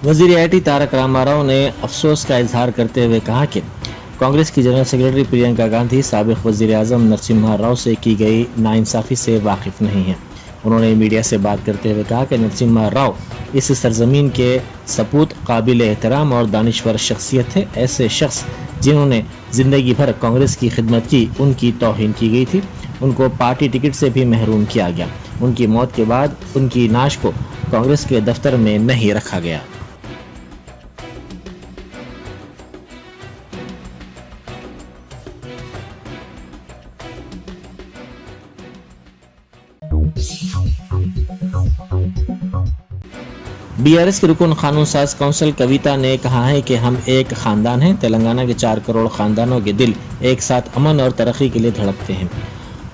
वजीर आईटी तारक रामाराव ने अफसोस का इजहार करते हुए कहा कि कांग्रेस की जनरल सेक्रेटरी प्रियंका गांधी साबिक वजीर आजम नरसिम्हा राव से की गई नाइंसाफ़ी से वाकिफ नहीं है। उन्होंने मीडिया से बात करते हुए कहा कि नरसिम्हा राव इस सरजमीन के सपूत काबिल एहतराम और दानिश्वर शख्सियत थे। ऐसे शख्स जिन्होंने ज़िंदगी भर कांग्रेस की खिदमत की, उनकी तौहीन की गई थी। उनको पार्टी टिकट से भी महरूम किया गया। उनकी मौत के बाद उनकी नाश को कांग्रेस के दफ्तर में नहीं रखा गया। बीआरएस के रुकन कानून साज काउंसिल कविता ने कहा है कि हम एक खानदान हैं। तेलंगाना के 4 करोड़ खानदानों के दिल एक साथ अमन और तरक्की के लिए धड़कते हैं।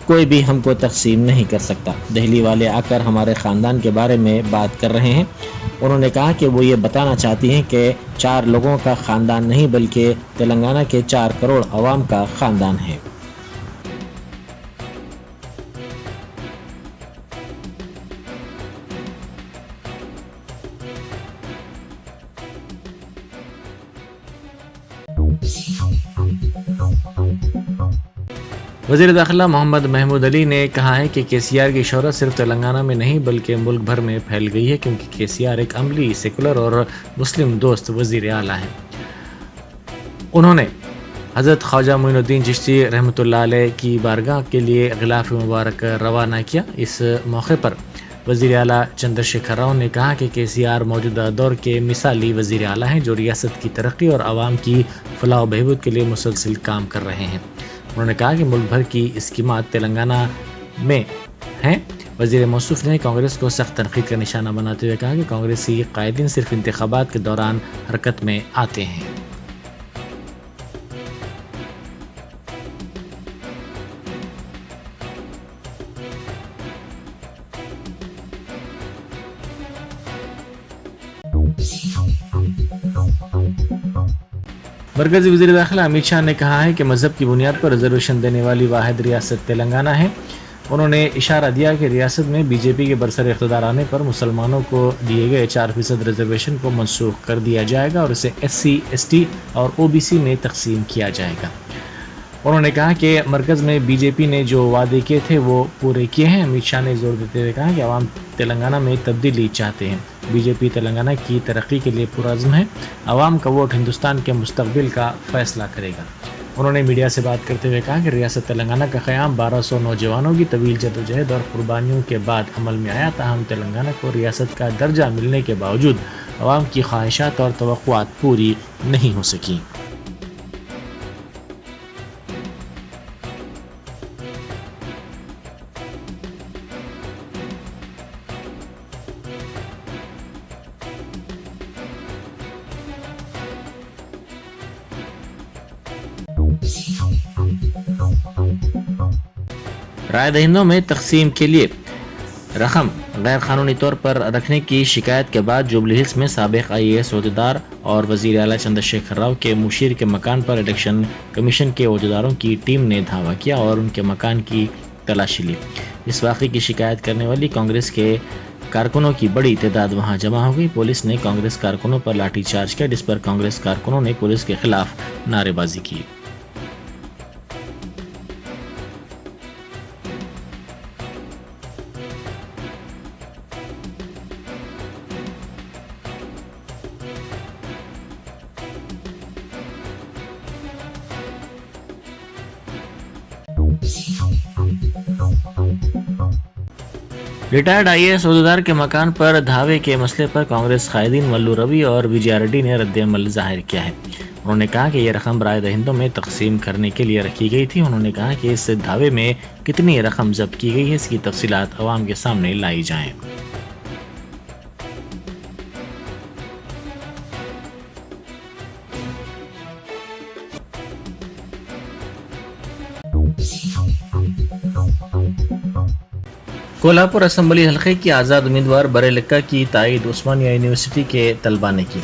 कोई भी हमको तकसीम नहीं कर सकता। दिल्ली वाले आकर हमारे खानदान के बारे में बात कर रहे हैं। उन्होंने कहा कि वो ये बताना चाहती हैं कि 4 लोगों का खानदान नहीं बल्कि तेलंगाना के 4 करोड़ अवाम का खानदान है। वज़ीर दाखिला मोहम्मद महमूद अली ने कहा है कि केसीआर की शोहरत सिर्फ तेलंगाना में नहीं बल्कि मुल्क भर में फैल गई है, क्योंकि केसीआर एक अमली, सेकुलर और मुस्लिम दोस्त वज़ीर आला है। उन्होंने हज़रत ख्वाजा मोइनुद्दीन चिश्ती रहमतुल्लाह अलैह की बारगाह के लिए ग़िलाफ़ मुबारक रवाना किया। इस मौके पर वज़ीर आला चंद्रशेखर राव ने कहा कि केसीआर मौजूदा दौर के मिसाली वज़ीर आला हैं जो रियासत की तरक्की और आवाम की फलाह व बहबूद के लिए मुसलसल काम कर रहे हैं। उन्होंने कहा कि मुल्क भर की स्कीमात तेलंगाना में हैं। वज़ीर मौसूफ ने कांग्रेस को सख्त तनकीद का निशाना बनाते हुए कहा कि कांग्रेसी कायदीन सिर्फ इंतखाबात के दौरान हरकत में आते हैं। मरकज़ी वज़ीर दाखिला अमित शाह ने कहा है कि मज़हब की बुनियाद पर रिजर्वेशन देने वाली वाहिद रियासत तेलंगाना है। उन्होंने इशारा दिया कि रियासत में बीजेपी के बरसर इक़्तिदार आने पर मुसलमानों को दिए गए 4% रिजर्वेशन को मनसूख कर दिया जाएगा और इसे SC, ST और OBC में तकसीम किया जाएगा। उन्होंने कहा कि मरकज़ में बीजेपी ने जो वादे किए थे वो पूरे किए हैं। अमित शाह ने जोर देते हुए कहा कि अवाम तेलंगाना में तब्दीली चाहते हैं। बीजेपी तेलंगाना की तरक्की के लिए पुरअज़्म है। अवाम का वोट हिंदुस्तान के मुस्तक़बिल का फ़ैसला करेगा। उन्होंने मीडिया से बात करते हुए कहा कि रियासत तेलंगाना का क़याम 1200 नौजवानों की तवील जदोजहद और कुर्बानियों के बाद अमल में आया। ताहम तेलंगाना को रियासत का दर्जा मिलने के बावजूद अवाम की ख्वाहिशात और तवक्कुआत पूरी नहीं हो सकी। राय दहिंदों में तकसीम के लिए रकम गैर कानूनी तौर पर रखने की शिकायत के बाद जुबली हिल्स में साबिक IAS ओहदेदार और वज़ीर आला चंद्रशेखर राव के मुशीर के मकान पर इलेक्शन कमीशन के ओहदेदारों की टीम ने धावा किया और उनके मकान की तलाशी ली। इस वाक़े की शिकायत करने वाली कांग्रेस के कारकुनों की बड़ी तादाद वहां जमा हो गई। पुलिस ने कांग्रेस कारकुनों पर लाठीचार्ज किया, जिस पर कांग्रेस कारकुनों ने पुलिस के खिलाफ नारेबाजी की। रिटायर्ड IAS ओहदेदार के मकान पर धावे के मसले पर कांग्रेस कायदीन मल्लू रवि और विजया रेड्डी ने रद्द-ए-अमल जाहिर किया है। उन्होंने कहा कि यह रकम राय दहिंदों में तकसीम करने के लिए रखी गई थी। उन्होंने कहा कि इस धावे में कितनी रकम जब्त की गई है इसकी तफसीलात अवाम के सामने लाई जाएं। कोल्हापुर असम्बली हल्के की आज़ाद उम्मीदवार बरेलक्का की तायद उस्मानिया यूनिवर्सिटी के तलबा ने की।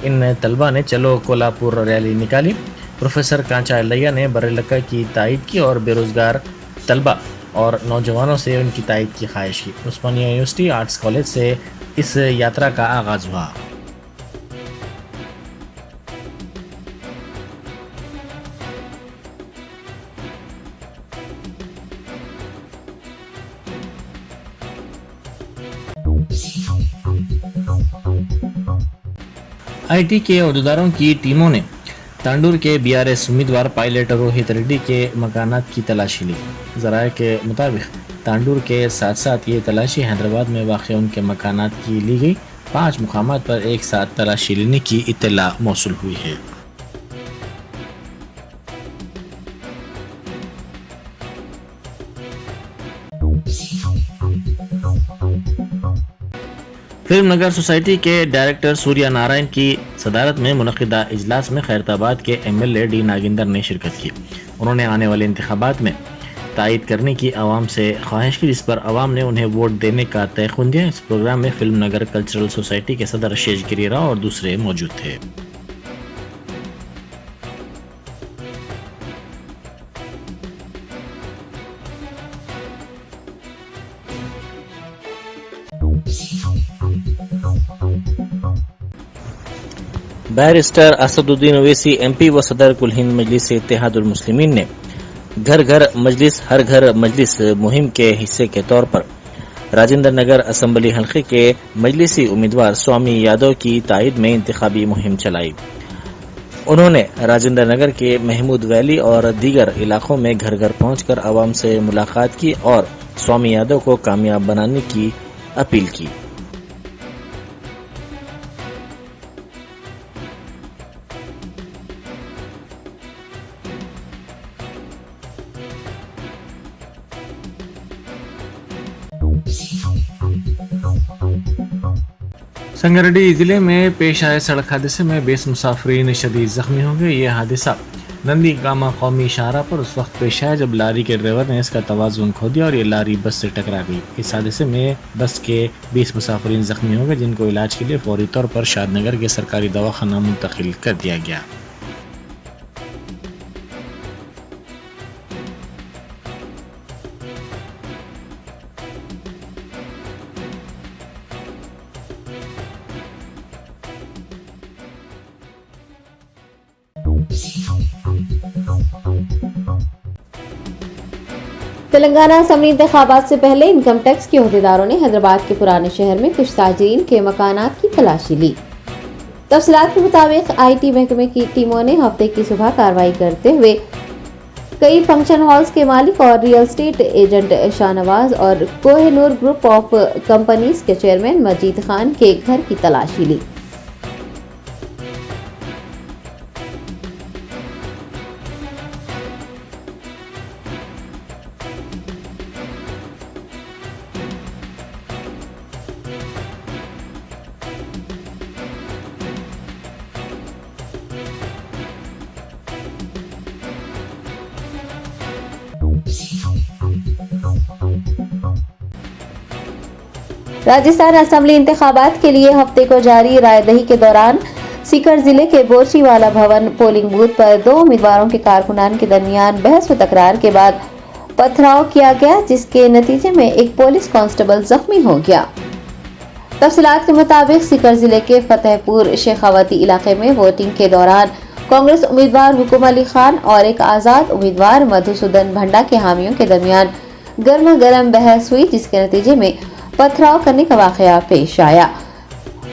इन तलबा ने चलो कोल्हापुर रैली निकाली। प्रोफेसर कांचा अल्लैया ने बरेलक्का की तायद की और बेरोज़गार तलबा और नौजवानों से उनकी तायद की ख्वाहिश की। उस्मानिया यूनिवर्सिटी आर्ट्स कॉलेज से इस यात्रा का आगाज़ हुआ। IT के अहदेदारों की टीमों ने तांडूर के BRS उम्मीदवार पायलट रोहित रेड्डी के मकानात की तलाशी ली। ज़राए के मुताबिक तांडूर के साथ साथ ये तलाशी हैदराबाद में वाक़ उनके मकानात की ली गई। 5 मुकामात पर एक साथ तलाशी लेने की इत्तला मौसूल हुई है। फिल्म नगर सोसाइटी के डायरेक्टर सूर्या नारायण की सदारत में मुनक़िदा इजलास में खैरताबाद के MLA डी नागिंदर ने शिरकत की। उन्होंने आने वाले इंतखाबात में तायद करने की आवाम से ख्वाहिश की, जिस पर आवाम ने उन्हें वोट देने का तयक़ुन दिया। इस प्रोग्राम में फिल्म नगर कल्चरल सोसाइटी के सदर शेषगिरी राव और दूसरे मौजूद थे। बैरिस्टर असदुद्दीन ओवैसी MP व सदर कुल हिंद मजलिस इत्तेहादुल मुस्लिमीन ने घर घर मजलिस हर घर मजलिस मुहिम के हिस्से के तौर पर राजेंद्र नगर असम्बली हल्के के मजलिसी उम्मीदवार स्वामी यादव की तायद में इंतखाबी मुहिम चलाई। उन्होंने राजेंद्र नगर के महमूद वैली और दीगर इलाकों में घर घर पहुंचकर आवाम से मुलाकात की और स्वामी यादव को कामयाब बनाने की अपील की। संगारेड्डी जिले में पेश आए सड़क हादसे में 20 मुसाफिरीन शदीद जख्मी हो गए। यह हादसा नंदी गामा कौमी शाहरा पर उस वक्त पेश आया जब लारी के ड्राइवर ने इसका तवाज़ुन खो दिया और ये लारी बस से टकरा गई। इस हादसे में बस के 20 मुसाफिरीन जख्मी हो गए, जिनको इलाज के लिए फौरी तौर पर शादनगर के सरकारी दवाखाना मुंतकिल कर दिया गया। तेलंगाना असम्बली इंतखाबात से पहले इनकम टैक्स के अहदेदारों ने हैदराबाद के पुराने शहर में कुछ ताजरीन के मकानात की तलाशी ली। तफसीलात के मुताबिक IT महकमे की टीमों ने हफ्ते की सुबह कार्रवाई करते हुए कई फंक्शन हॉल्स के मालिक और रियल एस्टेट एजेंट शाहनवाज और कोहिनूर ग्रुप ऑफ कंपनीज के चेयरमैन मजीद खान के घर की तलाशी ली। राजस्थान असम्बली इंतखाबात के लिए हफ्ते को जारी रायदही के दौरान सीकर जिले के बोरसीवाला भवन पोलिंग बूथ पर 2 उम्मीदवारों के कारकुनान के दरमियान बहस व तकरार के बाद पथराव किया गया, जिसके नतीजे में एक पुलिस कांस्टेबल जख्मी हो गया। तफसीलात के मुताबिक सीकर जिले के फतेहपुर शेखावती इलाके में वोटिंग के दौरान कांग्रेस उम्मीदवार हुकुम अली खान और एक आजाद उम्मीदवार मधुसूदन भंडा के हामियों के दरमियान गर्मा गर्म बहस हुई, जिसके नतीजे में पथराव करने का वाकया पेश आया।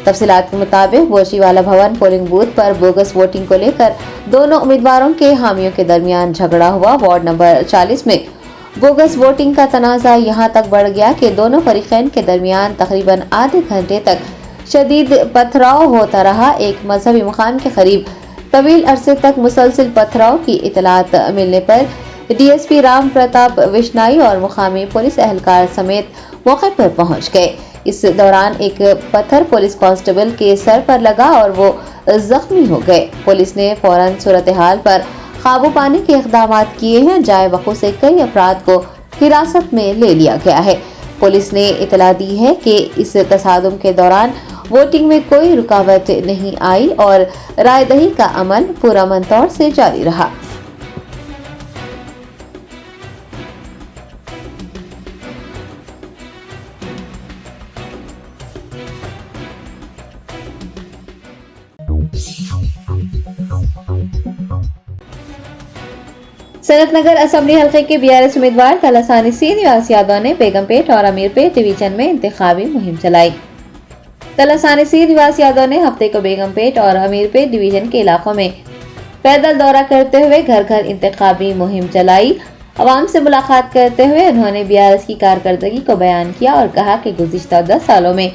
तफसीलात के मुताबिक बोरसीवाला भवन पोलिंग बूथ पर बोगस वोटिंग को लेकर दोनों उम्मीदवारों के हामियों के दरमियान झगड़ा हुआ। वार्ड नंबर 40 में बोगस वोटिंग का तनाज़ा यहाँ तक बढ़ गया कि दोनों फरीकैन के दरमियान तकरीबन आधे घंटे तक शदीद पथराव होता रहा। एक मजहबी मुकाम के करीब तवील अरसे तक मुसलसिल पथराव की इतलात मिलने पर DSP राम प्रताप विश्नाई और मुकामी पुलिस एहलकार समेत मौके पर पहुंच गए। इस दौरान एक पत्थर पुलिस कांस्टेबल के सर पर लगा और वो जख्मी हो गए। पुलिस ने फौरन सूरत हाल पर काबू पाने के इकदाम किए हैं। जाए वक़ू से कई अफराद को हिरासत में ले लिया गया है। पुलिस ने इतला दी है कि इस तसादुम के दौरान वोटिंग में कोई रुकावट नहीं आई और रायदही का अमल पुरअमन तौर से जारी रहा। सनतनगर असम्बली हल्के के BRS उम्मीदवार तलासानी श्रीनिवास यादव ने बेगमपेट और अमीरपेट डिवीजन में इंतखाबी मुहिम चलाई। तलासानी से रिवास यादव ने हफ्ते को बेगमपेट और अमीरपेट डिवीजन के इलाकों में पैदल दौरा करते हुए घर घर इंतखाबी मुहिम चलाई। अवाम से मुलाकात करते हुए उन्होंने बीआरएस की कारकर्दगी को बयान किया और कहा कि गुज़िश्ता 10 सालों में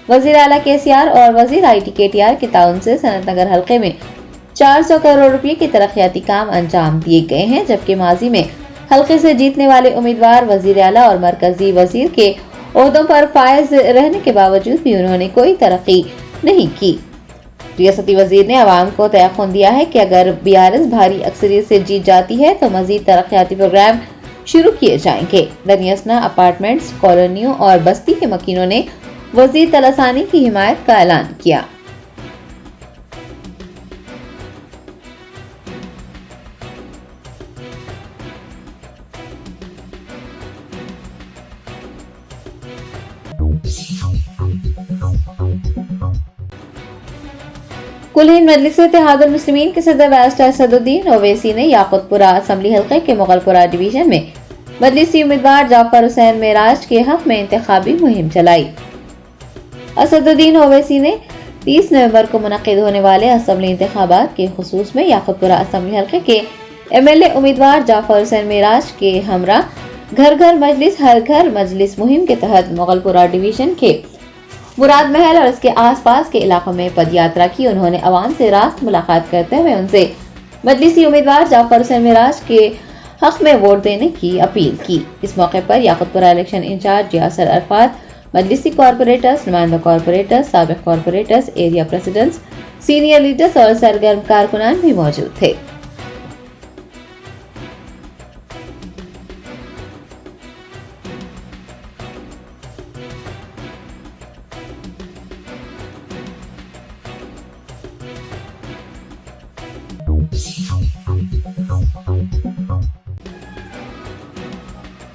वज़ीर आला केसीआर और वज़ीर IT KTR के ताउन से सनत नगर हल्के में 400 करोड़ रुपए के तरक्याती काम अंजाम दिए गए हैं, जबकि माजी में हल्के से जीतने वाले उम्मीदवार वज़ीर आला और मरकजी वज़ीर के ओहदों पर फायज रहने के बावजूद भी उन्होंने कोई तरक्की नहीं की। रियासती वजीर ने आवाम को तयक़ुन दिया है कि अगर बीआरएस भारी अक्सरियत से जीत जाती है तो मजीद तरक्याती प्रोग्राम शुरू किए जाएंगे। दनियासना अपार्टमेंट्स, कॉलोनियों और बस्ती के मकीनों ने वजीर तलासानी की हिमायत का ऐलान किया। कुल हिंद मजलिस इत्तेहादुल मुस्लिमीन के सदर बैरिस्टर असदुद्दीन ओवैसी ने याकुतपुरा असम्बली हल्के के मुगलपुरा डिवीजन में मजलिसी उम्मीदवार जाफर हुसैन मेराज के हक में इंतखाबी मुहिम चलाई। असदुद्दीन ओवैसी ने 30 नवंबर को मुनक्किद होने वाले असम्बली इंतखाबात के खुसूस में याकुतपुरा असम्बली हल्के के MLA उम्मीदवार जाफर हुसैन मेराज के हमरा घर घर मजलिस हर घर मजलिस मुहिम के तहत मुगलपुरा डिवीजन के मुराद महल और इसके आसपास के इलाकों में पदयात्रा की। उन्होंने अवाम से रास्त मुलाकात करते हुए उनसे मजलिसी उम्मीदवार जाफर हुसैन मेराज के हक में वोट देने की अपील की। इस मौके पर याकुतपुरा इलेक्शन इंचार्ज यासर अरफात, मजलिसी कॉरपोरेटर्स, नुमाइंदा कॉरपोरेटर्स, साबिक corporators, area presidents, senior leaders और सरगर्म कारकुनान भी मौजूद थे।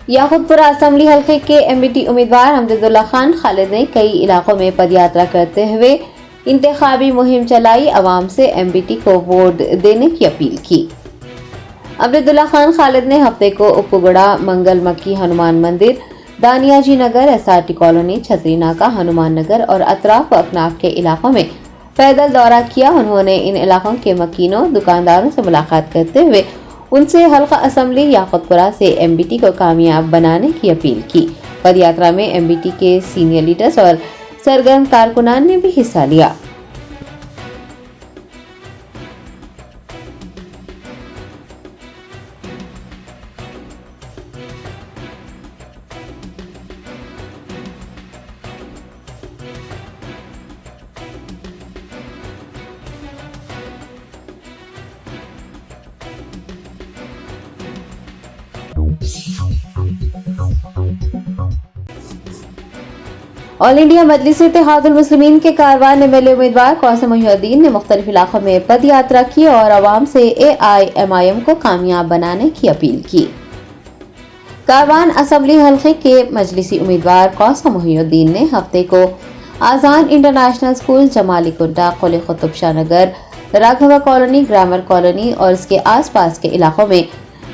याकुतपुरा असम्बली हल्के के MBT उम्मीदवार अमजदुल्ला खान खालिद ने कई इलाकों में पदयात्रा करते हुए इंतखाबी मुहिम चलाई, अवाम से MBT को वोट देने की अपील की। अमजदुल्ला खान खालिद ने हफ्ते को उपगुड़ा, मंगल मक्की हनुमान मंदिर, दानियाजी नगर, SRT कॉलोनी, छतरी नाका, हनुमान नगर और अतराफ व अकनाफ के इलाकों में पैदल दौरा किया। उन्होंने इन इलाकों के मकीनों, दुकानदारों से मुलाकात करते हुए उनसे हल्का असम्बली याकुतपुरा से MBT को कामयाब बनाने की अपील की। पदयात्रा में MBT के सीनियर लीडर्स और सरगर्म कारकुनान ने भी हिस्सा लिया। ऑल इंडिया मजलिस इत्तेहादुल मुस्लिमीन के कारवान MLA उम्मीदवार क़ासिम मोहिउद्दीन ने मुख्तलिफ इलाकों में पदयात्रा की और आवाम से AIMIM को कामयाब बनाने की अपील की। कारवान असम्बली हल्के के मजलिसी उम्मीदवार क़ासिम मोहिउद्दीन ने हफ्ते को आजान इंटरनेशनल स्कूल, जमाली कुंडा, कुली कुतुब शाह नगर, राघवा कॉलोनी, ग्रामर कॉलोनी और इसके आसपास के इलाकों में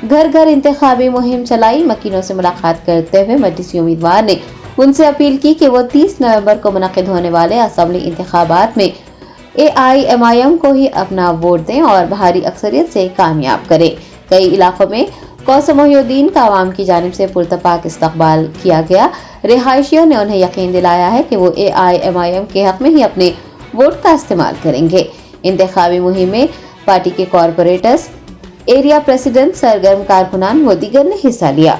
घर घर इंतखाबी मुहिम चलाई। मकीनों से मुलाकात करते हुए मजलिसी उम्मीदवार ने उनसे अपील की कि वो 30 नवंबर को मुनक्किद होने वाले असम्बली इंतखाबात में AIMIM को ही अपना वोट दें और भारी अक्सरियत से कामयाब करें। कई इलाकों में क़ासिम मोहिउद्दीन का आवाम की जानिब से पुरतपाक इस्तकबाल किया गया। रिहायशियों ने उन्हें यकीन दिलाया है कि वो AIMIM के हक में ही अपने वोट का इस्तेमाल करेंगे। इंतखाबी मुहिम में पार्टी के कॉरपोरेटर्स, एरिया प्रेसिडेंट, सरगर्म कारकुनान व दीगर ने हिस्सा लिया।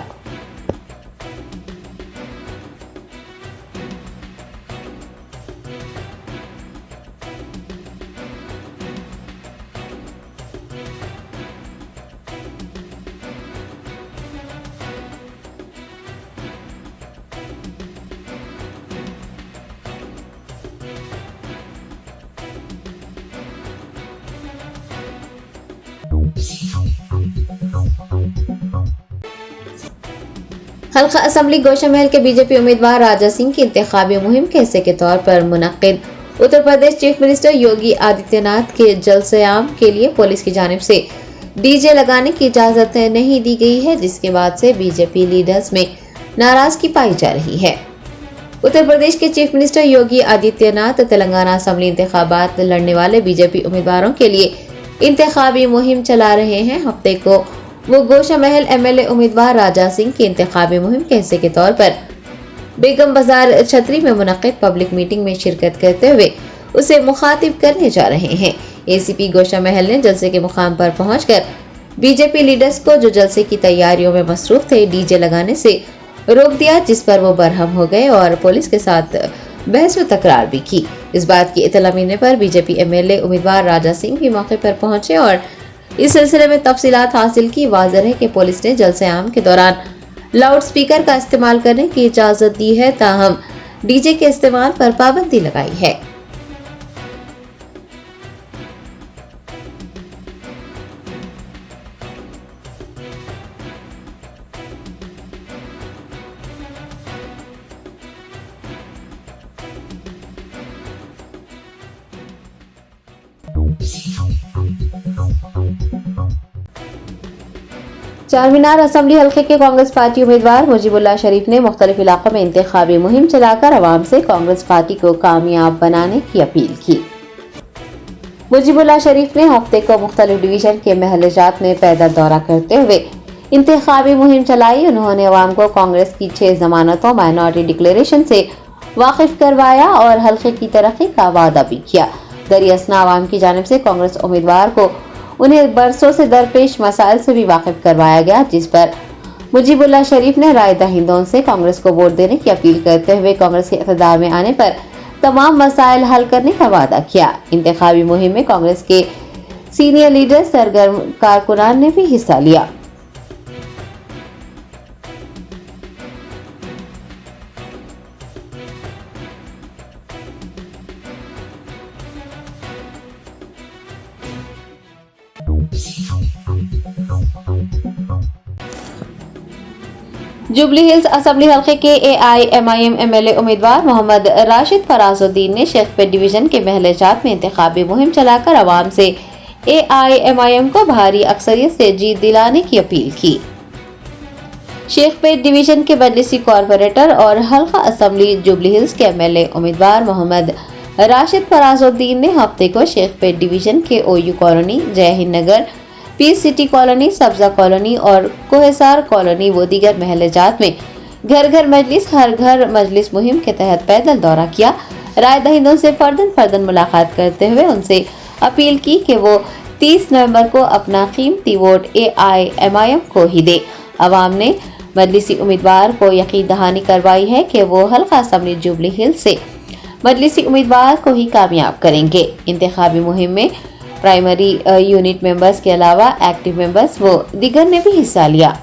हल्का असम्बली गोशा महल के बीजेपी उम्मीदवार राजा सिंह की इंतखाबी मुहिम के हिस्से के तौर पर मुनक्किद उत्तर प्रदेश चीफ मिनिस्टर योगी आदित्यनाथ के जलसयाम के लिए पुलिस की जानिब से डीजे लगाने की इजाजत नहीं दी गई है, जिसके बाद से बीजेपी लीडर्स में नाराजगी पाई जा रही है। उत्तर प्रदेश के chief minister Yogi Adityanath Telangana assembly इंतखाबात लड़ने वाले बीजेपी उम्मीदवारों के लिए इंतखाबी मुहिम चला रहे हैं। हफ्ते को वो गोशा महल एमएलए उम्मीदवार राजा सिंह की इंतखाबी मुहिम के हिस्से के तौर पर बेगम बाजार छतरी में मुनक्किद पब्लिक मीटिंग में शिरकत करते हुए उसे मुखातिब करने जा रहे हैं। एसीपी गोशा महल ने जलसे के मुकाम पर पहुंचकर बीजेपी लीडर्स को जो जलसे की तैयारियों में मसरूफ थे डीजे लगाने से रोक दिया, जिस पर वो बरहम हो गए और पुलिस के साथ बहस व तकरार भी की। इस बात की इतला मिलने पर बीजेपी एमएलए उम्मीदवार राजा सिंह भी मौके पर पहुंचे और इस सिलसिले में तफसीलात हासिल की। वाज़ेह है कि पुलिस ने जलसे आम के दौरान लाउड स्पीकर का इस्तेमाल करने की इजाजत दी है, ताहम डीजे के इस्तेमाल पर पाबंदी लगाई है। चारमीनार असेंबली हल्के के कांग्रेस पार्टी उम्मीदवार मुजीबुल्लाह शरीफ ने मुख्तलिफ इलाकों में इंतखाबी मुहिम चलाकर अवाम से कांग्रेस पार्टी को कामयाब बनाने की अपील की। मुजीबुल्लाह शरीफ ने हफ्ते को मुख्तलिफ डिवीजन के महल्लात में पैदल दौरा करते हुए इंतखाबी मुहिम चलाई। उन्होंने अवाम को कांग्रेस की 6 जमानतों माइनॉरिटी डिक्लेरेशन से वाकिफ करवाया और हल्के की तरक्की का वादा भी किया। दरियासना अवाम की जानिब से कांग्रेस उम्मीदवार को उन्हें बरसों से दरपेश मसाइल से भी वाकिफ करवाया गया, जिस पर मुजीबुल्लाह शरीफ ने राय दहिंदों से कांग्रेस को वोट देने की अपील करते हुए कांग्रेस के इक़्तिदार में आने पर तमाम मसाइल हल करने का वादा किया। इंतखाबी मुहिम में कांग्रेस के सीनियर लीडर सरगर्म कारकुनान ने भी हिस्सा लिया। जुबली हिल्स असेंबली हल्के के AIMIM एमएलए उम्मीदवार मोहम्मद राशिद फराजुद्दीन ने शेखपेट डिवीजन के महल्लात में इंतखाबी मुहिम चलाकर अवाम से AIMIM को भारी अक्सरियत से जीत दिलाने की अपील की। शेखपेट डिवीजन के मजलिसी कॉर्पोरेटर और हल्का असेंबली जुबली हिल्स के एमएलए उम्मीदवार मोहम्मद राशिद फराजुद्दीन ने हफ्ते को शेखपेट डिवीजन के OU कॉलोनी, जय हिंद नगर, पीस सिटी कॉलोनी, सब्जा कॉलोनी और कोहेसार कॉलोनी व दीगर महल्लात में घर घर मजलिस हर घर मजलिस मुहिम के तहत पैदल दौरा किया। राय दहिंदों से फर्दन मुलाकात करते हुए उनसे अपील की कि वो 30 नवंबर को अपना कीमती वोट AIMIM को ही दे। अवाम ने मजलिसी उम्मीदवार को यकीन दहानी करवाई है कि वो हल्का असेंबली जुबली हिल्स से मजलिसी उम्मीदवार को ही कामयाब करेंगे। इंतखाबी मुहिम में प्राइमरी यूनिट मेंबर्स के अलावा एक्टिव मेंबर्स व दीगर ने भी हिस्सा लिया।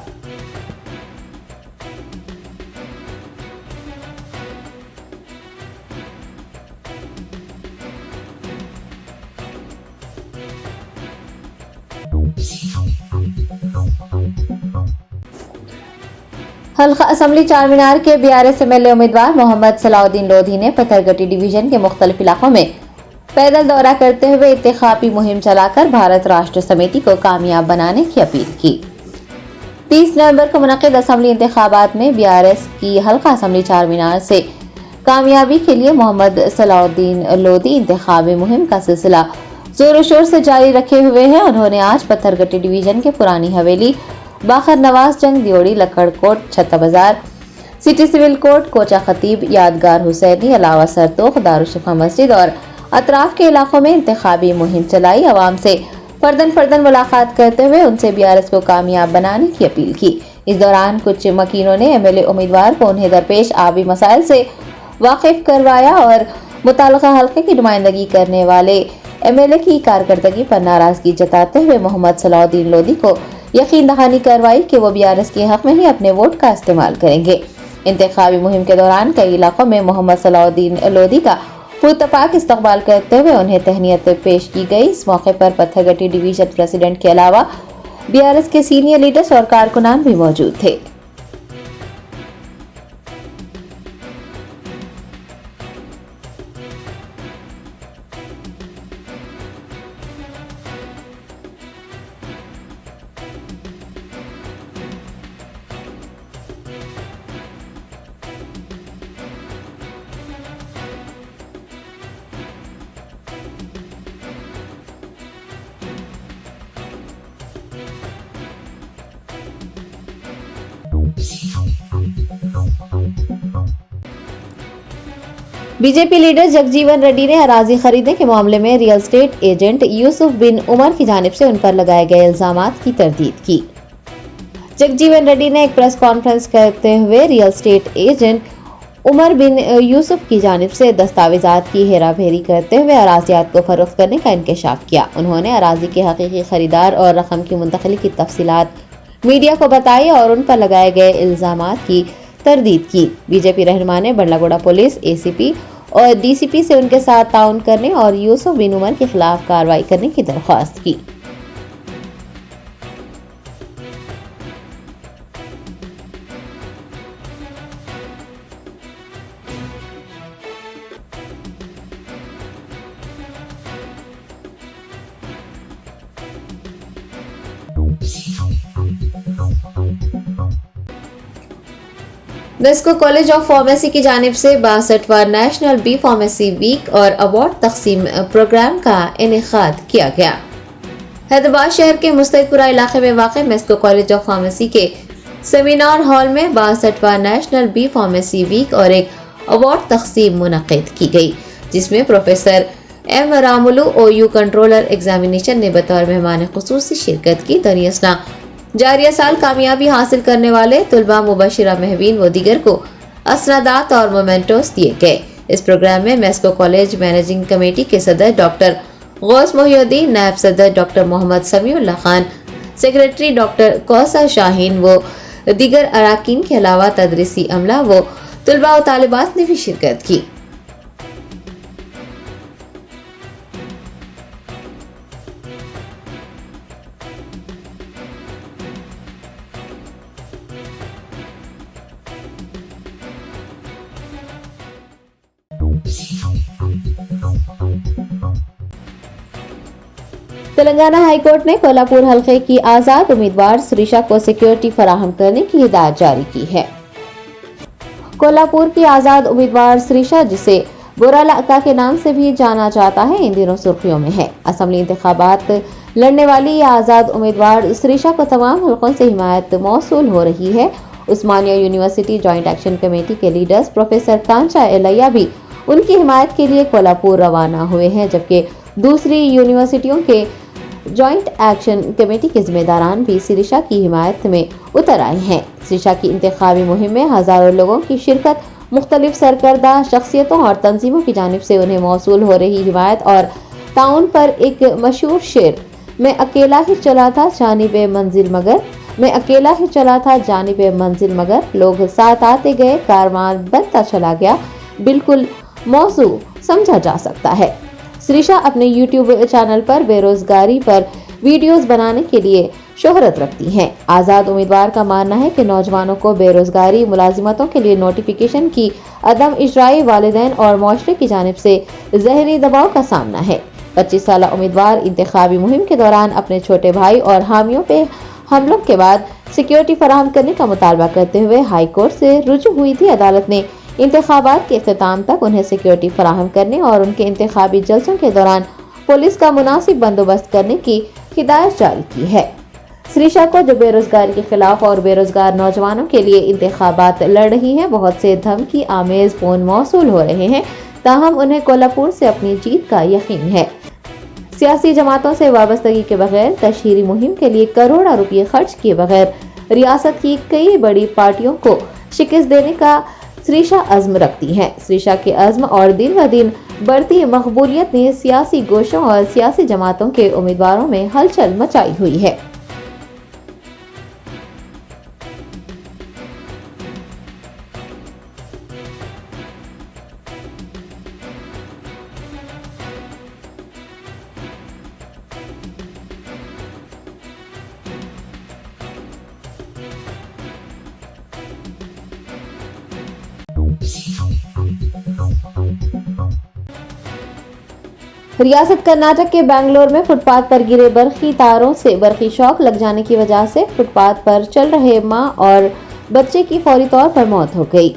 हल्का असेंबली चारमीनार के BRS एमएलए उम्मीदवार मोहम्मद सलाउद्दीन लोधी ने पत्थरगट्टी डिवीजन के मुख्तलिफ इलाकों में पैदल दौरा करते हुए इंतखाबी मुहिम चलाकर भारत राष्ट्र समिति को कामयाब बनाने की अपील की। 30 नवंबर को मुनक्किद असेंबली इंतखाबात में BRS की हल्का असेंबली चारमीनार से कामयाबी के लिए मोहम्मद सलाउद्दीन लोधी इंतखाबी मुहिम का सिलसिला जोर शोर से जारी रखे हुए हैं। उन्होंने आज पत्थरगट्टी डिवीजन के पुरानी हवेली, बाखर नवाज जंग, दियोड़ी, लक्कड़कोट, छत्ता बाजार, सिटी सिविल कोर्ट, कोचा खतीब, यादगार हुसैनी, अलावा सरतोख, दारुशिफा मस्जिद और अतराफ के इलाकों में इंतखाबी मुहिम चलाई। अवाम से फर्दन मुलाकात करते हुए उनसे BRS को कामयाब बनाने की अपील की। इस दौरान कुछ मकीनों ने एमएलए उम्मीदवार को उन्हें दरपेश आबी मसाइल से वाकिफ करवाया और मुताल्लिका हल्के की नुमाइंदगी करने वाले एमएलए की कारकर्दगी पर नाराजगी जताते हुए मोहम्मद सलाउद्दीन लोधी को यकीन दहानी करवाई कि वो BRS के हक में ही अपने वोट का इस्तेमाल करेंगे। इंतखाबी मुहिम के दौरान कई इलाकों में मोहम्मद सलाउद्दीन लोधी का पुरतपाक इस्तकबाल करते हुए उन्हें तहनीत पेश की गई। इस मौके पर पत्थरगट्टी डिवीजन प्रेसिडेंट के अलावा BRS के सीनियर लीडर्स और कारकुनान भी मौजूद थे। बीजेपी लीडर जगजीवन रेड्डी ने अराजी खरीदने के मामले में रियल एस्टेट एजेंट यूसुफ बिन उमर की जानिब से उन पर लगाए गए इल्जामात की तरदीद की। जगजीवन रेड्डी ने एक प्रेस कॉन्फ्रेंस करते हुए रियल एस्टेट एजेंट उमर बिन यूसुफ की जानिब से दस्तावेजात की हेराफेरी करते हुए अराजियात को फरोख्त करने का इंकशाफ किया। उन्होंने अराजी के हकीकी खरीदार और रकम की मुंतकिली की तफसीलात मीडिया को बताई और उन पर लगाए गए इल्जामात की तरदीद की। बीजेपी रहनुमा ने बंडलागोड़ा पुलिस, एसीपी और डीसीपी से उनके साथ ताउन करने और यूसुफ बिन उमर के खिलाफ कार्रवाई करने की दरख्वास्त की। मेस्को कॉलेज ऑफ फार्मेसी की जानिब से 62वां नेशनल बी फार्मेसी वीक और अवार्ड तकसीम प्रोग्राम का इनेकाद किया गया। हैदराबाद शहर के मुस्तैदपुरा इलाके में वाक़ मेस्को कॉलेज ऑफ फार्मेसी के सेमिनार हॉल में 62वां नेशनल बी फार्मेसी वीक और एक अवार्ड तकसीम मुनक़िद की गई, जिसमें professor M Ramulu OU controller examination ने बतौर मेहमान खुसूसी शिरकत की। दरियासना जारिया साल कामयाबी हासिल करने वाले तुलबा मुबशिरा महवीन व दीगर को असनादात और मोमेंटोस दिए गए। इस प्रोग्राम में मेस्को कॉलेज मैनेजिंग कमेटी के सदर डॉक्टर गौस मोहिउद्दीन, नायब सदर doctor Mohammed Samiullah Khan, secretary doctor Kausar Shaheen व दीगर अराकीन के अलावा तदरीसी अमला व तुलबा व तालिबात ने भी शिरकत की। तेलंगाना हाईकोर्ट ने कोल्हापुर हलके की आजाद उम्मीदवार श्रीशा को सिक्योरिटी फराहम करने की हिदायत जारी की है। कोल्हापुर की आजाद उम्मीदवार श्रीशा, जिसे बोराला अक्का के नाम से भी जाना जाता है, इन दिनों सुर्खियों में है। असेंबली इंतखाबात लड़ने वाली ये आजाद उम्मीदवार श्रीशा को तमाम हलकों से हिमायत मौसूल हो रही है। उस्मानिया यूनिवर्सिटी जॉइंट एक्शन कमेटी के लीडर्स प्रोफेसर कांचा एलैया भी उनकी हिमायत के लिए कोल्हापुर रवाना हुए हैं, जबकि दूसरी यूनिवर्सिटियों के जॉइंट एक्शन कमेटी के जिम्मेदारान भी श्रीशा की हिमायत में उतर आए हैं। श्रीशा की इंतखाबी मुहिम में हजारों लोगों की शिरकत, मुख्तलिफ सरकर्दा शख्सियतों और तंजीमों की जानिब से उन्हें मौसूल हो रही हिमायत और ताउन पर एक मशहूर शेर, मैं अकेला ही चला था जानिबे मंजिल मगर, मैं अकेला ही चला था जानिबे मंजिल मगर, लोग साथ आते गए कारवां बनता चला गया, बिल्कुल मौजू समझा जा सकता है। श्रीशा अपने YouTube चैनल पर बेरोजगारी पर वीडियोस बनाने के लिए शोहरत रखती हैं। आज़ाद उम्मीदवार का मानना है कि नौजवानों को बेरोजगारी मुलाजिमतों के लिए नोटिफिकेशन की अदम इजराई, वालिदैन और मुआशरे की जानिब से ज़हनी दबाव का सामना है। 25 साल उम्मीदवार इंतखाबी मुहिम के दौरान अपने छोटे भाई और हामियों पे हमलों के बाद सिक्योरिटी फराहम करने का मुतालबा करते हुए हाई कोर्ट से रुजू हुई थी। अदालत ने इंतखाबात के इख्तिताम तक उन्हें सिक्योरिटी फराहम करने और उनके इंतखाबी जलसों के दौरान पुलिस का मुनासिब बंदोबस्त करने की हिदायत जारी की है। श्रीशा को जो बेरोजगारी के खिलाफ और बेरोजगार नौजवानों के लिए इंतखाबात लड़ रही हैं, बहुत से धमकी आमेज फोन मौसूल हो रहे हैं, ताहम उन्हें कोल्हापुर से अपनी जीत का यकीन है। सियासी जमातों से वाबस्तगी के बगैर तशहीरी मुहिम के लिए करोड़ों रुपये खर्च किए बगैर रियासत की कई बड़ी पार्टियों को शिकस्त देने का श्रीशा अज़्म रखती हैं। श्रीशा के अज़्म और दिन ब दिन बढ़ती मकबूलियत ने सियासी गोशों और सियासी जमातों के उम्मीदवारों में हलचल मचाई हुई है। रियासत कर्नाटक के बेंगलोर में फुटपाथ पर गिरे बरखी तारों से बरखी शॉक लग जाने की वजह से फुटपाथ पर चल रहे मां और बच्चे की फौरी तौर पर मौत हो गई।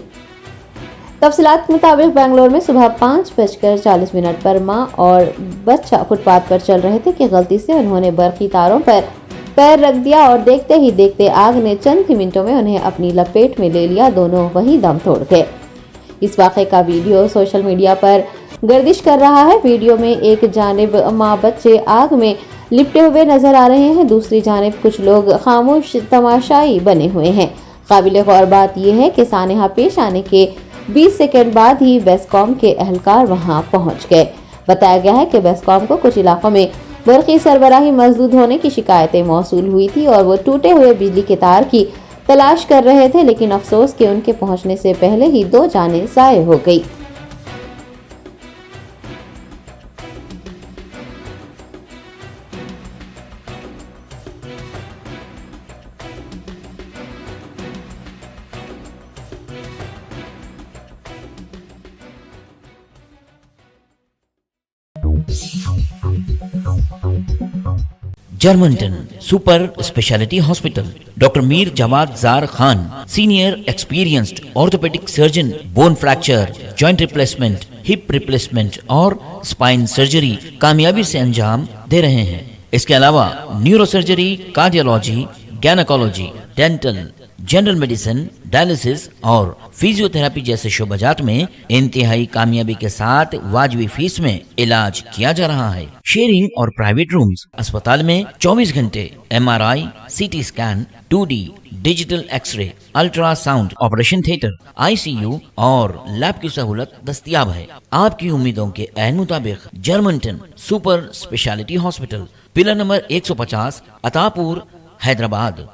तफसीलात के मुताबिक बेंगलोर में सुबह 5:40 पर मां और बच्चा फुटपाथ पर चल रहे थे कि गलती से उन्होंने बरखी तारों पर पैर रख दिया और देखते ही देखते आग ने चंद ही मिनटों में उन्हें अपनी लपेट में ले लिया। दोनों वहीं दम तोड़ गए। इस वाक़े का वीडियो सोशल मीडिया पर गर्दिश कर रहा है। वीडियो में एक जानिब माँ बच्चे आग में लिपटे हुए नजर आ रहे हैं, दूसरी जानिब कुछ लोग खामोश तमाशाई बने हुए हैं। काबिल गौर बात यह है कि सानेहा पेश आने के 20 सेकंड बाद ही बेस्कॉम के एहलकार वहां पहुंच गए। बताया गया है कि बेस्कॉम को कुछ इलाकों में बरक़ी सरबराही मसदूद होने की शिकायतें मौसूल हुई थी और वो टूटे हुए बिजली के तार की तलाश कर रहे थे, लेकिन अफसोस कि उनके पहुंचने से पहले ही 2 जानें ज़ाय हो गई। Germanten super speciality hospital, doctor Mir Jawad Zar Khan, senior experienced orthopaedic surgeon, bone fracture, joint replacement, hip replacement और स्पाइन सर्जरी कामयाबी से अंजाम दे रहे हैं। इसके अलावा neuro surgery, cardiology, gynaecology, dental, general medicine, dialysis और फिजियोथेरेपी जैसे शोबाजात में इंतहाई कामयाबी के साथ वाजबी फीस में इलाज किया जा रहा है। शेयरिंग और प्राइवेट रूम्स, अस्पताल में 24 घंटे MRI, CT scan, 2D digital x ray, ultrasound, operation theatre, ICU और लैब की सहूलत दस्तयाब है। आपकी उम्मीदों के ऐन मुताबिक Germanton super speciality hospital, pillar number 150, Attapur, Hyderabad.